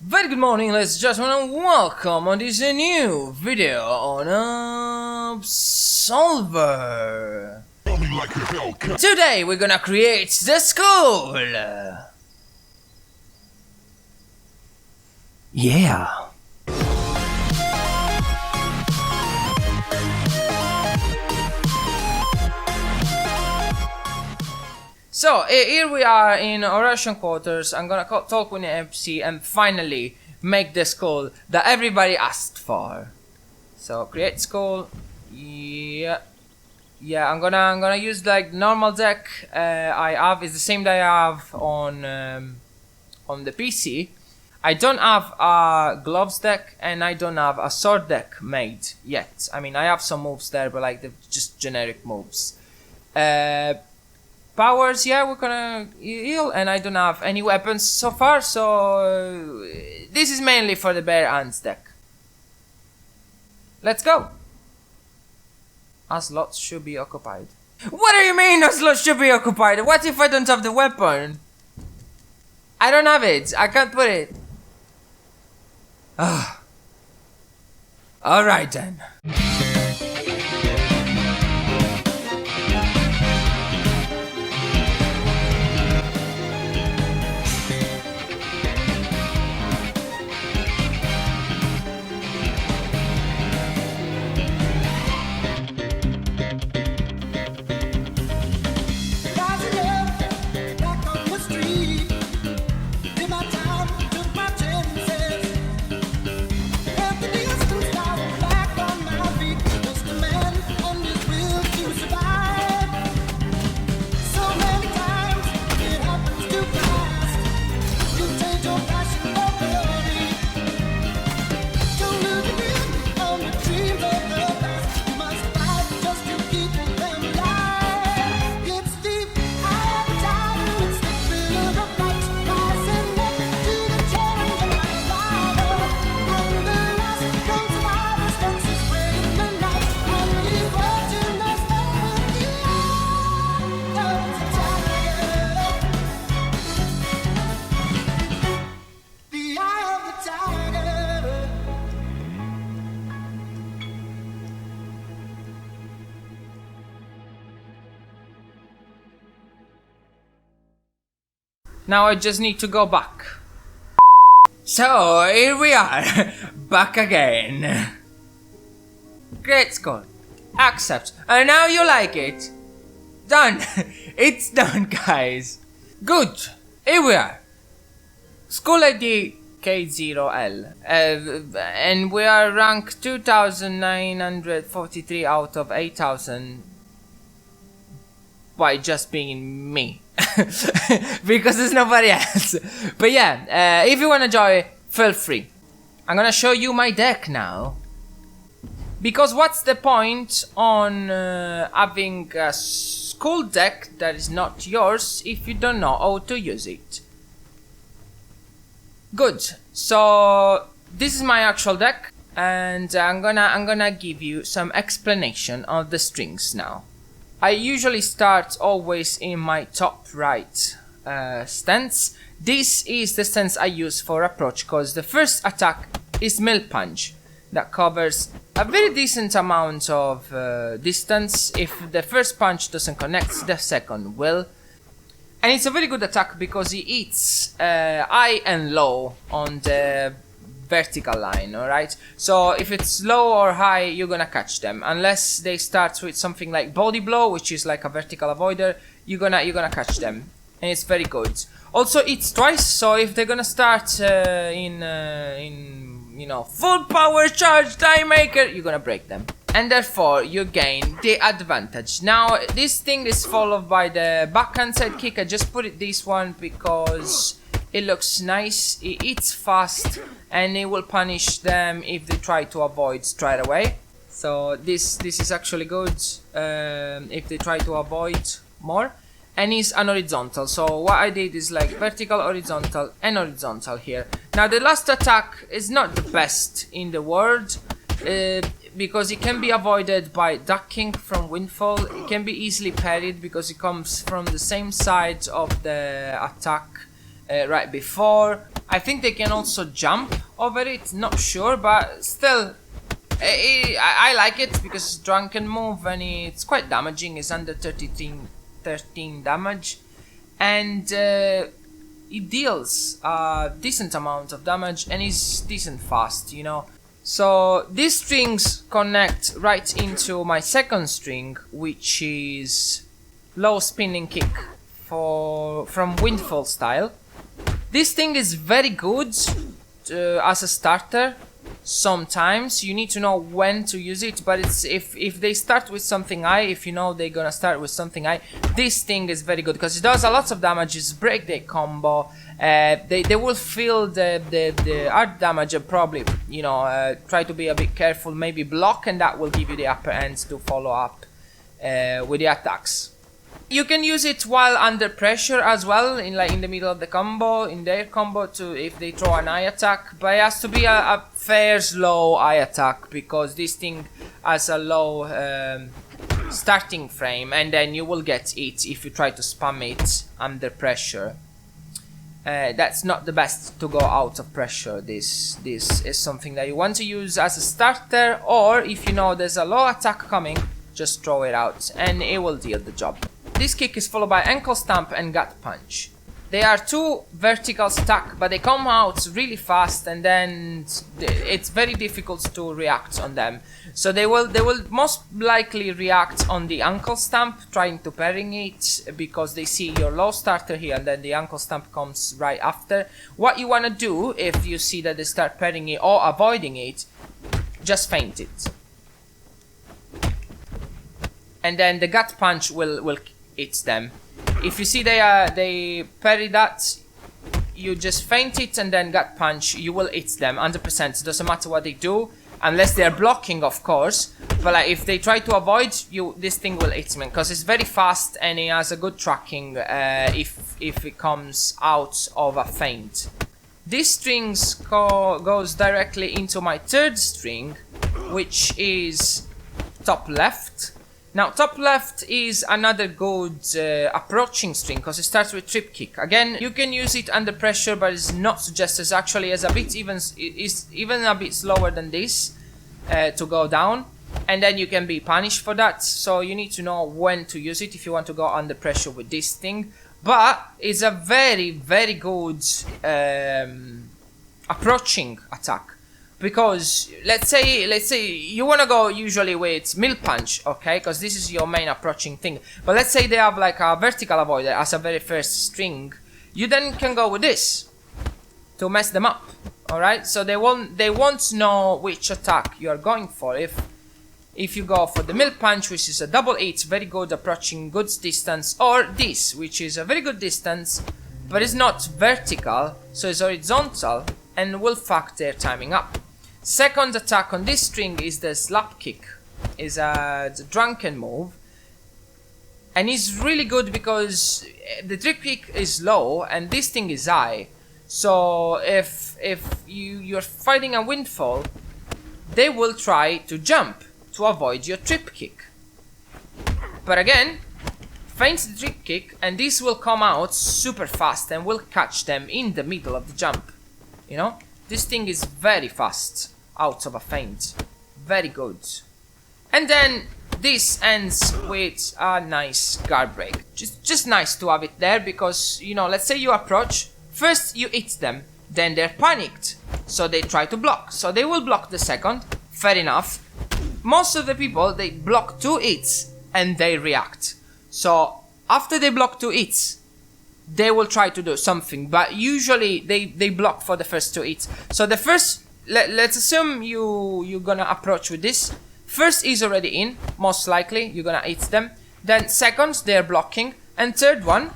Very good morning, ladies and gentlemen, and welcome on this new video on Absolver. Today we're gonna create the school. Yeah. So here we are in our Russian quarters. I'm gonna talk with the MC and finally make the school that everybody asked for. So create school. Yeah, I'm gonna use like normal deck I have. It's the same that I have on the PC. I don't have a gloves deck and I don't have a sword deck made yet. I mean, I have some moves there, but like they're just generic moves. Powers, yeah, we're gonna heal, and I don't have any weapons so far, so this is mainly for the bare hands deck. Let's go. Our slots should be occupied. What do you mean our slots should be occupied? What if I don't have the weapon? I don't have it. I can't put it. Ah. Alright then. Now I just need to go back. So here we are, back again. Great score. Accept. And now you like it. Done. It's done, guys. Good. Here we are. School ID K0L. And we are ranked 2943 out of 8000 by just being me. Because there's nobody else. But yeah, if you wanna join, feel free. I'm gonna show you my deck now. Because what's the point on having a school deck that is not yours if you don't know how to use it? Good. So this is my actual deck, and I'm gonna give you some explanation of the strings now. I usually start always in my top right stance. This is the stance I use for approach because the first attack is Mill Punch. That covers a very decent amount of distance. If the first punch doesn't connect, the second will. And it's a very good attack because he hits high and low on the vertical line, alright? So if it's low or high, you're gonna catch them. Unless they start with something like body blow, which is like a vertical avoider, you're gonna catch them. And it's very good. Also it's twice, so if they're gonna start in you know, full power charge Haymaker, you're gonna break them. And therefore you gain the advantage. Now this thing is followed by the backhand side kick. I just put it this one because it looks nice, it hits fast, and it will punish them if they try to avoid straight away. So this is actually good if they try to avoid more. And it's an horizontal, so what I did is like vertical, horizontal, and horizontal here. Now the last attack is not the best in the world, because it can be avoided by ducking from Windfall. It can be easily parried because it comes from the same side of the attack right before, I think they can also jump over it, not sure, but still, I like it because it's drunken move and it's quite damaging. It's under 13 damage, and it deals a decent amount of damage and is decent fast, you know. So these strings connect right into my second string, which is low spinning kick from Windfall style. This thing is very good as a starter. Sometimes you need to know when to use it, but it's if they start with something high, if you know they're gonna start with something high, this thing is very good because it does a lot of damage. It's break their combo. They will feel the hard damage and probably, you know, try to be a bit careful, maybe block, and that will give you the upper hand to follow up with the attacks. You can use it while under pressure as well, in the middle of the combo, in their combo, to if they throw an eye attack. But it has to be a fair slow eye attack because this thing has a low starting frame, and then you will get it if you try to spam it under pressure. That's not the best to go out of pressure. This is something that you want to use as a starter, or if you know there's a low attack coming, just throw it out and it will deal the job. This kick is followed by ankle stamp and gut punch. They are two vertical stack, but they come out really fast, and then it's very difficult to react on them. So they will most likely react on the ankle stamp, trying to parrying it, because they see your low starter here, and then the ankle stamp comes right after. What you want to do if you see that they start parrying it or avoiding it, just feint it, and then the gut punch will hit them. If you see they parry that, you just feint it and then gut punch, you will hit them 100%. Doesn't matter what they do, unless they are blocking, of course. But like, if they try to avoid you, this thing will hit them because it's very fast and it has a good tracking if it comes out of a feint. This string goes directly into my third string, which is top left. Now, top left is another good approaching string because it starts with trip kick. Again, you can use it under pressure, but it's not suggested. It's actually is even a bit slower than this to go down, and then you can be punished for that. So you need to know when to use it if you want to go under pressure with this thing. But it's a very, very good approaching attack. Because let's say you want to go usually with milk punch, okay, because this is your main approaching thing. But let's say they have like a vertical avoider as a very first string, you then can go with this to mess them up. All right, so they won't know which attack you are going for. If you go for the milk punch, which is a double hit, very good approaching, good distance, or this, which is a very good distance, but it's not vertical, so it's horizontal, and will fuck their timing up. Second attack on this string is the slap kick. Is a drunken move, and it's really good because the trip kick is low and this thing is high. So if you're fighting a windfall, they will try to jump to avoid your trip kick. But again, feint the trip kick, and this will come out super fast and will catch them in the middle of the jump. You know, this thing is very fast out of a feint. Very good. And then this ends with a nice guard break. Just nice to have it there because, you know, let's say you approach. First you hit them, then they're panicked. So they try to block. So they will block the second. Fair enough. Most of the people, they block 2 hits and they react. So after they block 2 hits, they will try to do something, but usually they block for the first 2 hits. So the first, let's assume you're gonna approach with this. First is already in, most likely you're gonna hit them. Then second, they're blocking, and third one,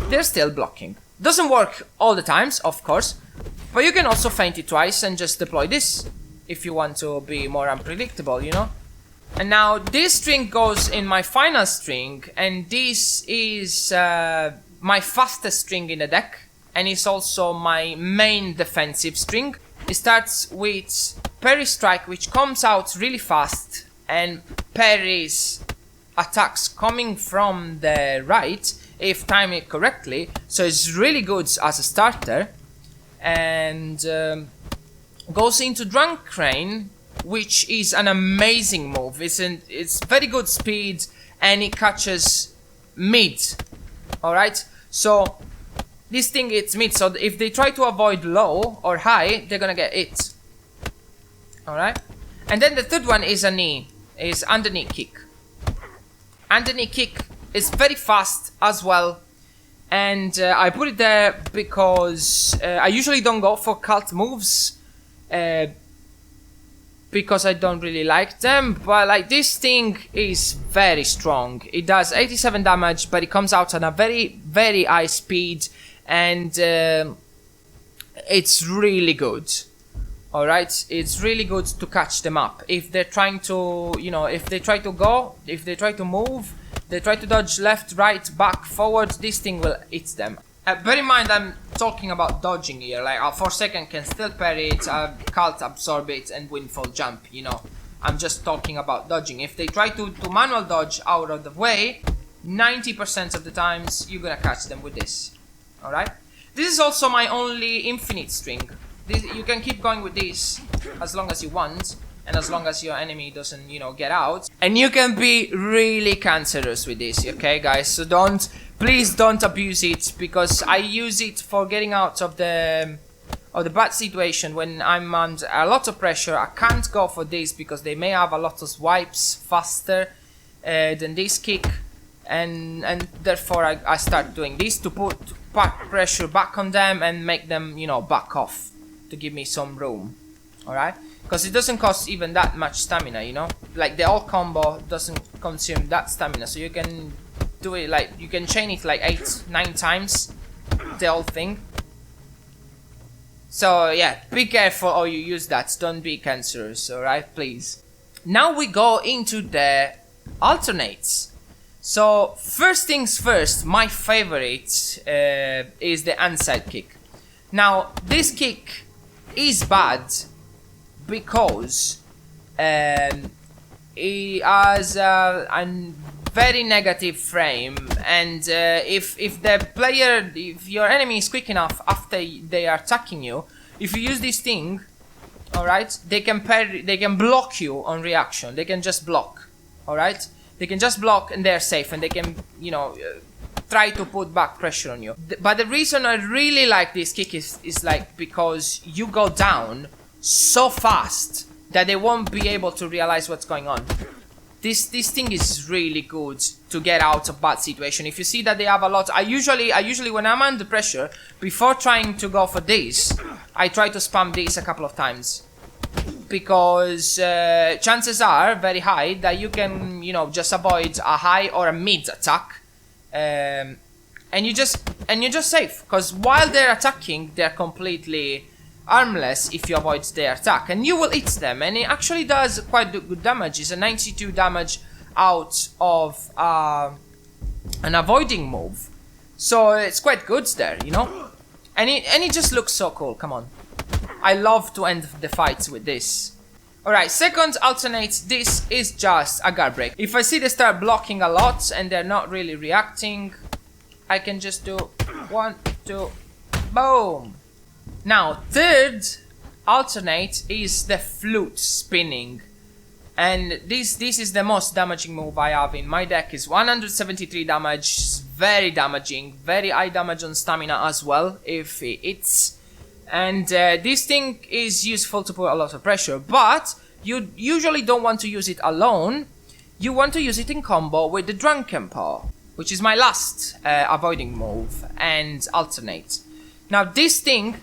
they're still blocking. Doesn't work all the times, of course, but you can also feint it twice and just deploy this if you want to be more unpredictable, you know. And now this string goes in my final string, and this is my fastest string in the deck, and it's also my main defensive string. It starts with parry strike, which comes out really fast and parries attacks coming from the right if timed it correctly, so it's really good as a starter. and goes into Drunk Crane, which is an amazing move. It's very good speed, and it catches mid. Alright, so this thing hits mid, so if they try to avoid low or high, they're gonna get it. Alright, and then the third one is a knee, is underneath kick. Underneath kick is very fast as well, and I put it there because I usually don't go for cult moves because I don't really like them, but like this thing is very strong. It does 87 damage, but it comes out on a very, very high speed, and it's really good. Alright, it's really good to catch them up. If they're trying to, you know, if they try to go, if they try to move, they try to dodge left, right, back, forward, this thing will hit them. Bear in mind, I'm talking about dodging here. Like, a 4-second can still parry it, cult absorb it, and windfall jump, you know. I'm just talking about dodging. If they try to manual dodge out of the way, 90% of the times, you're gonna catch them with this. Alright? This is also my only infinite string. You can keep going with this as long as you want, and as long as your enemy doesn't, you know, get out. And you can be really cancerous with this, okay, guys? So please don't abuse it, because I use it for getting out of the bad situation when I'm under a lot of pressure. I can't go for this because they may have a lot of swipes faster than this kick, and therefore I start doing this to put pressure back on them and make them, you know, back off, to give me some room. Alright, because it doesn't cost even that much stamina, you know, like the old combo doesn't consume that stamina, so you can do it like, you can chain it like 8-9 times, the whole thing. So yeah, be careful how you use that, don't be cancerous, alright, please. Now we go into the alternates. So first things first, my favorite is the inside kick. Now this kick is bad because it has a very negative frame, and if your enemy is quick enough after they are attacking you, if you use this thing, alright, they can block you on reaction. They can just block, alright, they can just block and they're safe, and they can, you know, try to put back pressure on you. But the reason I really like this kick is like because you go down so fast that they won't be able to realize what's going on. This thing is really good to get out of bad situation. If you see that they have a lot, I usually when I'm under pressure, before trying to go for this, I try to spam this a couple of times, because chances are very high that you can, you know, just avoid a high or a mid attack, and you're just safe, because while they're attacking, they're completely armless if you avoid their attack, and you will hit them, and it actually does quite good damage. It's a 92 damage out of an avoiding move, so it's quite good there, you know, and it just looks so cool. Come on, I love to end the fights with this. Alright, second alternate, this is just a guard break. If I see they start blocking a lot and they're not really reacting, I can just do 1, 2, boom. Now, third alternate is the flute spinning, and this is the most damaging move I have in my deck. Is 173 damage, very damaging, very high damage on stamina as well if it hits, and this thing is useful to put a lot of pressure, but you usually don't want to use it alone. You want to use it in combo with the Drunken Paw, which is my last avoiding move and alternate. Now this thing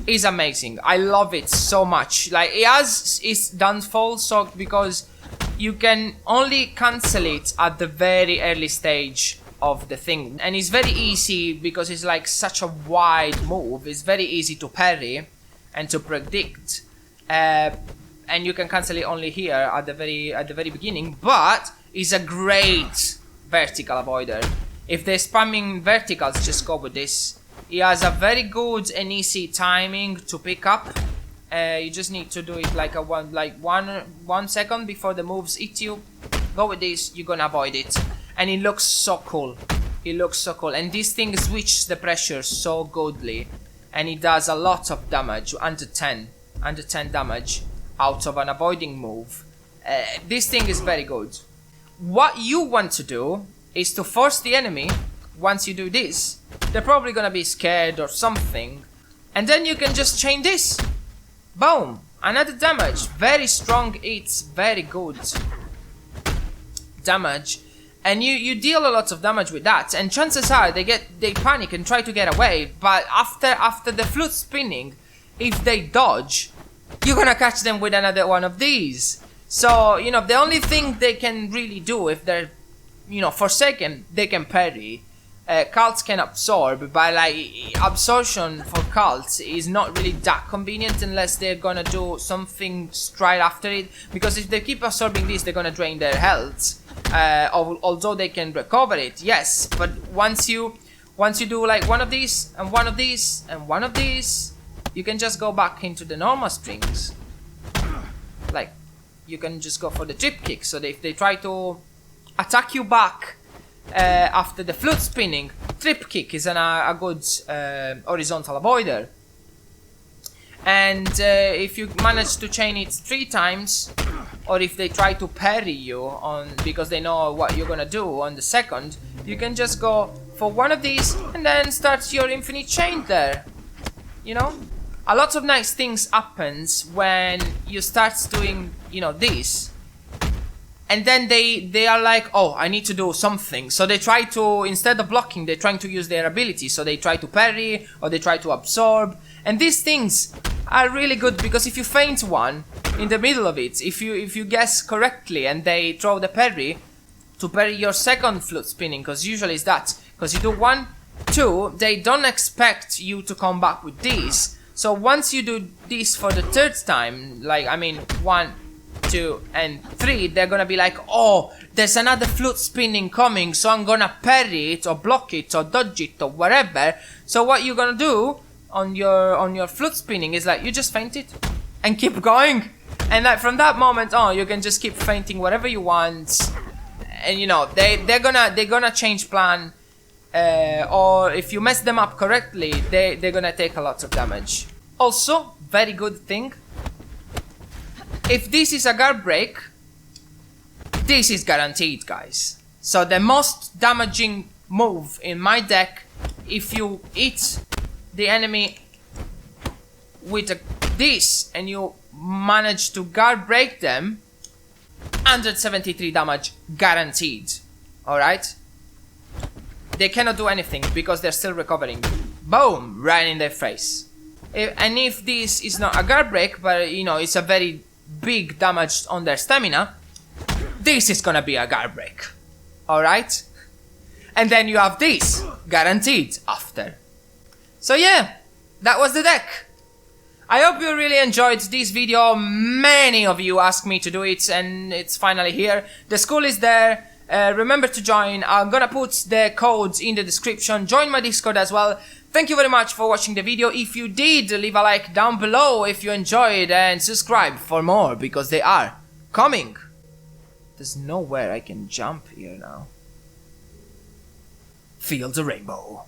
is amazing. I love it so much. Like, it has its downfall, so because you can only cancel it at the very early stage of the thing, and it's very easy because it's like such a wide move. It's very easy to parry and to predict, and you can cancel it only here at the very beginning. But it's a great vertical avoider. If they're spamming verticals, just go with this. It has a very good and easy timing to pick up. You just need to do it like one second before the moves hit you. Go with this, you're gonna avoid it, and it looks so cool. It looks so cool, and this thing switches the pressure so goodly, and it does a lot of damage, under 10 damage out of an avoiding move. This thing is very good. What you want to do is to force the enemy. Once you do this, they're probably gonna be scared or something, and then you can just chain this. Boom, another damage. Very strong hits, very good damage, and you deal a lot of damage with that, and chances are they panic and try to get away, but after the flute spinning, if they dodge, you're gonna catch them with another one of these. So, you know, the only thing they can really do if they're, you know, forsaken, they can parry. Cults can absorb, but like absorption for cults is not really that convenient unless they're gonna do something straight after it, because if they keep absorbing this, they're gonna drain their health. Although they can recover it, yes, but once you do like one of these and one of these and one of these, you can just go back into the normal strings. Like, you can just go for the trip kick, so that if they try to attack you back after the flute spinning, trip kick is a good horizontal avoider. And if you manage to chain it 3 times, or if they try to parry you on because they know what you're gonna do on the second, you can just go for one of these and then start your infinite chain there. You know? A lot of nice things happens when you start doing, you know, this. And then they are like, oh, I need to do something. So they try to, instead of blocking, they're trying to use their ability. So they try to parry, or they try to absorb. And these things are really good, because if you feint one in the middle of it, if you guess correctly and they throw the parry, to parry your second flute spinning, because usually it's that. Because you do 1, 2, they don't expect you to come back with these. So once you do this for the 3rd time, like, I mean, 1, 2, and 3, they're gonna be like, oh, there's another flute spinning coming, so I'm gonna parry it, or block it, or dodge it, or whatever. So what you're gonna do on your flute spinning is like, you just feint it, and keep going. And like, from that moment on, you can just keep feinting whatever you want. And you know, they're gonna change plan, or if you mess them up correctly, they're gonna take a lot of damage. Also, very good thing, if this is a guard break, this is guaranteed, guys. So the most damaging move in my deck, if you hit the enemy with this and you manage to guard break them, 173 damage guaranteed. Alright? They cannot do anything because they're still recovering. Boom! Right in their face. And if this is not a guard break, but you know, it's a very big damage on their stamina, this is gonna be a guard break. Alright? And then you have this, guaranteed, after. So yeah, that was the deck. I hope you really enjoyed this video. Many of you asked me to do it, and it's finally here. The school is there. Remember to join. I'm gonna put the codes in the description. Join my Discord as well. Thank you very much for watching the video. If you did, leave a like down below if you enjoyed, and subscribe for more, because they are coming. There's nowhere I can jump here now. Feel the rainbow.